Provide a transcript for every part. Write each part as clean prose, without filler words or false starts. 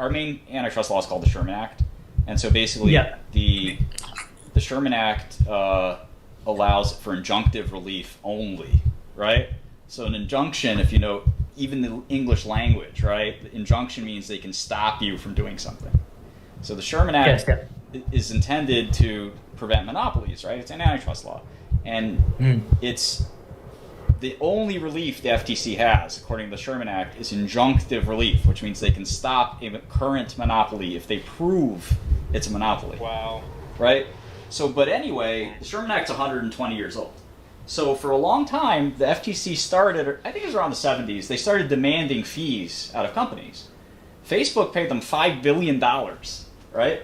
our main antitrust law is called the Sherman Act, and so basically the Sherman Act allows for injunctive relief only, right? So an injunction, if you know even the English language, right? The injunction means they can stop you from doing something. So the Sherman Act is intended to prevent monopolies, right? It's an antitrust law, and it's the only relief the FTC has, according to the Sherman Act, is injunctive relief, which means they can stop a current monopoly if they prove it's a monopoly. Wow. Right? So, but anyway, the Sherman Act's 120 years old. So for a long time, the FTC started, I think it was around the 70s, they started demanding fees out of companies. Facebook paid them $5 billion, right?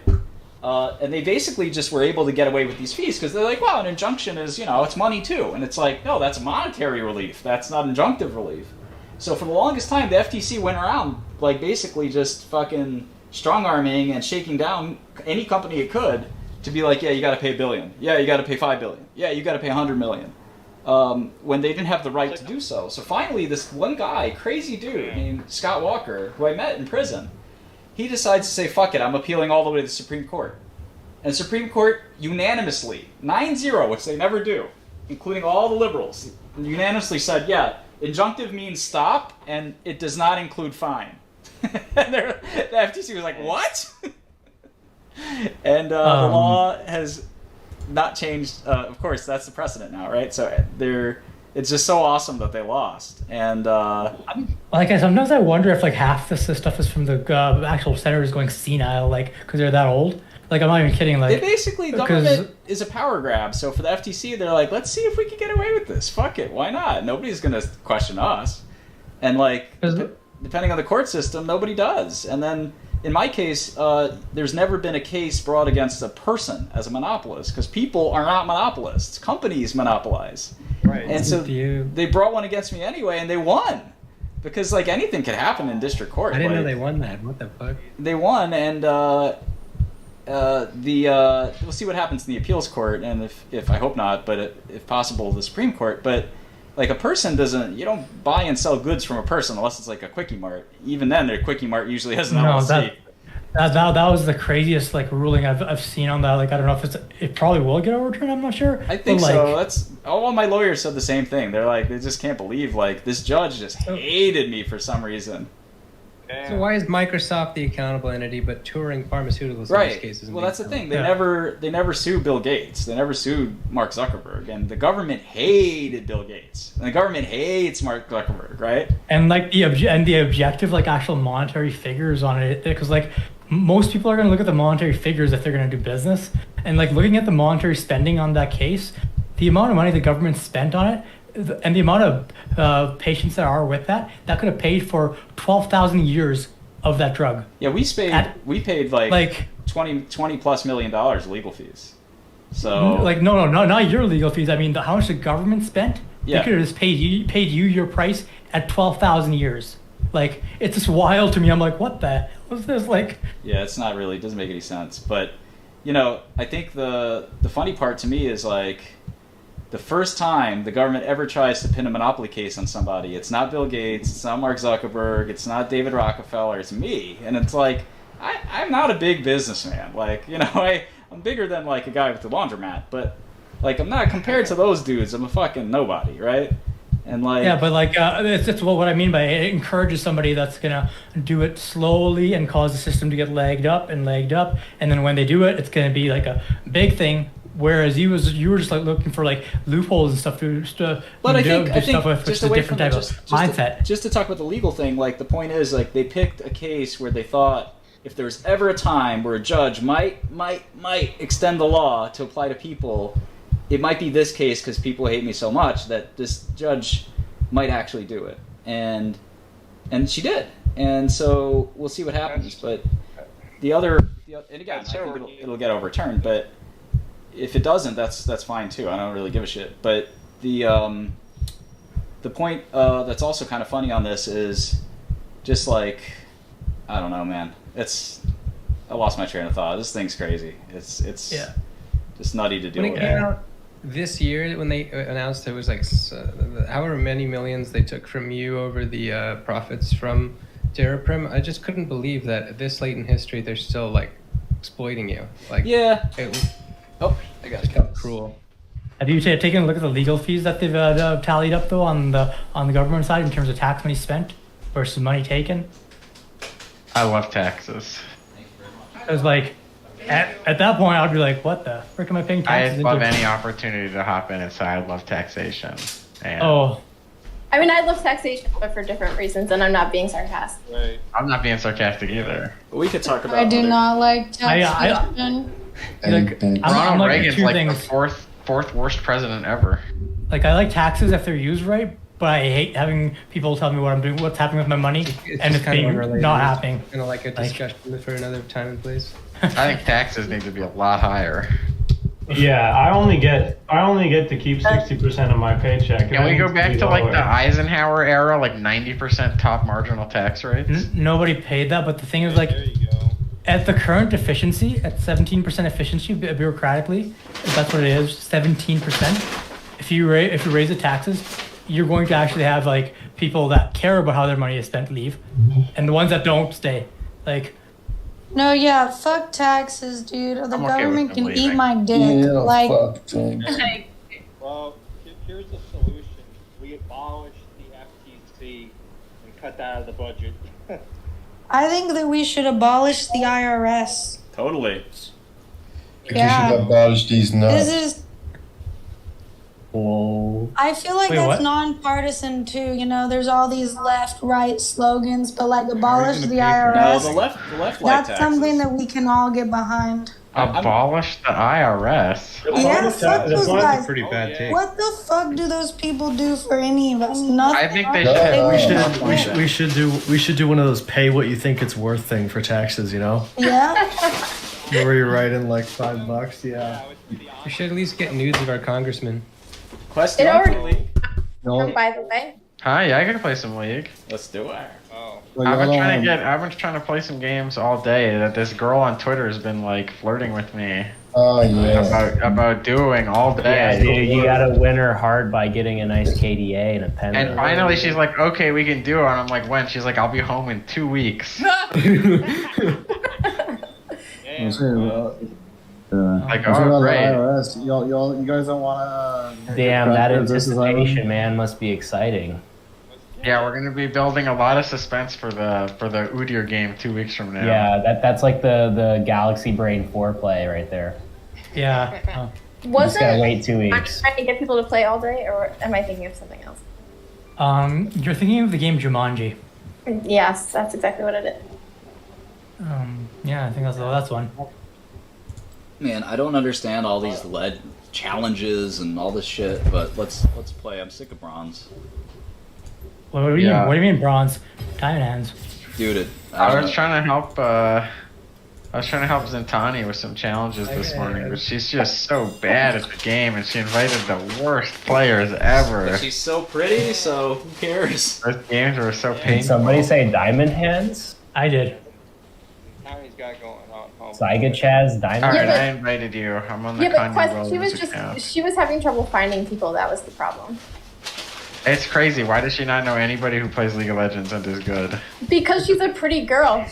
And they basically just were able to get away with these fees because they're like, wow, an injunction is, it's money too. And it's like, no, that's monetary relief. That's not injunctive relief. So for the longest time, the FTC went around like basically just fucking strong-arming and shaking down any company it could to be like, yeah, you got to pay $1 billion. Yeah, you got to pay $5 billion. Yeah, you got to pay $100 million. When they didn't have the right to do so. So finally, this one guy, crazy dude named Scott Walker, who I met in prison, he decides to say, fuck it, I'm appealing all the way to the Supreme Court. And the Supreme Court unanimously, 9-0, which they never do, including all the liberals, unanimously said, yeah, injunctive means stop, and it does not include fine. And the FTC was like, what? And the law has not changed. Of course, that's the precedent now, right? So it's just so awesome that they lost. And sometimes I wonder if like half this stuff is from the actual senators going senile, like because they're that old. Like I'm not even kidding. Like they basically government is a power grab. So for the FTC, they're like, let's see if we can get away with this. Fuck it, why not? Nobody's gonna question us. And like depending on the court system, nobody does. And then in my case, there's never been a case brought against a person as a monopolist because people are not monopolists. Companies monopolize. Right. And so they brought one against me anyway, and they won. Because, like, anything could happen in district court. I didn't know they won that. What the fuck? They won, and we'll see what happens in the appeals court, and if I hope not, but if possible, the Supreme Court. But, like, a person you don't buy and sell goods from a person unless it's, like, a Quickie Mart. Even then, their Quickie Mart usually has an LLC. That was the craziest like ruling I've seen on that. Like I don't know if it probably will get overturned. I'm not sure. I think so. That's all my lawyers said the same thing. They're like they just can't believe like this judge just hated me for some reason. So why is Microsoft the accountable entity, but Turing Pharmaceuticals in this case isn't? Well, that's the thing. They never sued Bill Gates. They never sued Mark Zuckerberg, and the government hated Bill Gates, and the government hates Mark Zuckerberg, right? And like the objective, like actual monetary figures on it, because like most people are going to look at the monetary figures if they're going to do business, and like looking at the monetary spending on that case, the amount of money the government spent on it. And the amount of patients that are with that could have paid for 12,000 years of that drug. Yeah, we paid like $20+ million legal fees. So like no, not your legal fees. I mean, how much the government spent? Yeah. They could have just paid you your price at 12,000 years. Like it's just wild to me. I'm like, what the hell was this like? Yeah, it's not really. It doesn't make any sense. But I think the funny part to me is like. The first time the government ever tries to pin a monopoly case on somebody, it's not Bill Gates, it's not Mark Zuckerberg, it's not David Rockefeller, it's me. And it's like, I'm not a big businessman. Like, I'm bigger than like a guy with the laundromat, but like I'm not compared to those dudes. I'm a fucking nobody, right? And like yeah, but like it's what I mean by it encourages somebody that's gonna do it slowly and cause the system to get legged up, and then when they do it, it's gonna be like a big thing. Whereas you were just like looking for like loopholes and stuff to but I think stuff with, which is a different type of mindset. Just to talk about the legal thing, like the point is like they picked a case where they thought if there was ever a time where a judge might extend the law to apply to people, it might be this case because people hate me so much that this judge might actually do it, and she did, and so we'll see what happens. But and again, I think it'll get overturned, but. If it doesn't, that's fine too. I don't really give a shit. But the point that's also kind of funny on this is just like I don't know, man. I lost my train of thought. This thing's crazy. It's just nutty to deal with. When it came out this year, when they announced it was like however many millions they took from you over the profits from Daraprim, I just couldn't believe that at this late in history they're still like exploiting you. Like, Yeah. it was Oh, I got just it. cruel. Have you taken a look at the legal fees that they've tallied up though on the government side in terms of tax money spent versus money taken? I love taxes. Because like at that point I'd be like, what the frick am I paying taxes I love into? any opportunity to hop in and say I love taxation. And Oh, I mean, I love taxation, but for different reasons, and I'm not being sarcastic. Right. I'm not being sarcastic either. We could talk about I do other- not like I- taxation. like, I'm Ronald like Reagan's two like things. the fourth worst president ever. Like I like taxes if they're used right, but I hate having people tell me what I'm doing, what's happening with my money, and it's kind of being unrelated. not happening. Kind of like a discussion for another time and place. I think taxes need to be a lot higher. Yeah, I only get to keep 60% of my paycheck. Can we go back to like the Eisenhower era, like 90% top marginal tax rates? Nobody paid that, but the thing is like, There you go. at the current efficiency, at 17% efficiency bureaucratically, if that's what it is, 17%. If you raise the taxes, you're going to actually have like people that care about how their money is spent leave, and the ones that don't stay. Like, No, yeah, fuck taxes, dude. The I'm okay with government them can leaving. eat my dick. like, Well, here's the solution. We abolish the FTC and cut that out of the budget. I think that we should abolish the IRS. Totally. Yeah. You should abolish these nuts. This is. Whoa. I feel like Wait, that's what? nonpartisan too. You know, there's all these left-right slogans, but like abolish the No, IRS. the left like That's taxes. something that we can all get behind. Abolish the IRS. Yeah, fuck those guys. Pretty bad take. What the fuck do those people do for any of us? Nothing. I think they should- We We should do one of those pay what you think it's worth thing for taxes, you know? Yeah. Where you write in like $5, yeah. We should at least get nudes of our congressman. Question. It already- No, By the way, Hi, yeah, I can play some League. Let's do it. Oh. I've been trying to play some games all day. That this girl on Twitter has been like flirting with me Oh yeah. about doing all Yeah, day. dude, you gotta win her hard by getting a nice KDA and a pen. And finally, she's like, "Okay, we can do it." And I'm like, "When?" She's like, "I'll be home in 2 weeks." Like, oh, great. You guys don't want to. Damn, that anticipation, man, must be exciting. Yeah, we're gonna be building a lot of suspense for the Udyr game 2 weeks from now. Yeah, that's like the Galaxy Brain foreplay right there. yeah. Just wasn't gotta wait 2 I'm weeks. trying to get people to play all day, or am I thinking of something else? You're thinking of the game Jumanji. Yes, that's exactly what it is. Yeah, I think that's one. Man, I don't understand all these lead challenges and all this shit, but let's play. I'm sick of bronze. What do you Yeah. mean? What do you mean bronze? Diamond hands. Dude, I was trying to help. I was trying to help Zentani with some challenges this morning, but she's just so bad at the game, and she invited the worst players ever. She's so pretty, so who cares? Those games were so Did painful. somebody say diamond hands? I did. Tommy's got going on. home. Saiga Chaz, diamond All right, hands? I invited you. I'm on the Yeah, but Kanye Quest, she was Rowlands just account. she was having trouble finding people. That was the problem. It's crazy. Why does she not know anybody who plays League of Legends and is good? Because she's a pretty girl.